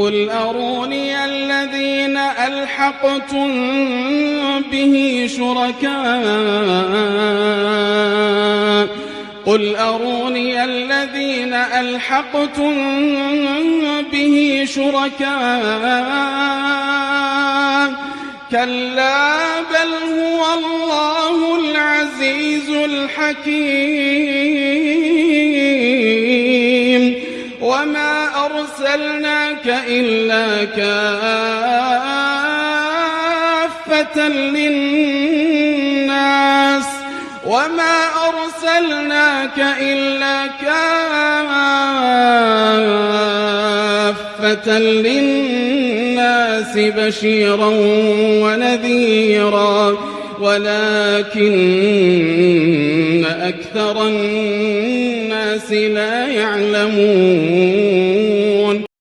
قل أروني الذين ألحقتم به شركاء قل أروني الذين ألحقتم به شركاء كلا بل هو الله العزيز الحكيم وما أرسلناك إلا كافة للناس بشيرا ونذيرا ولكن أكثر الناس لا يعلمون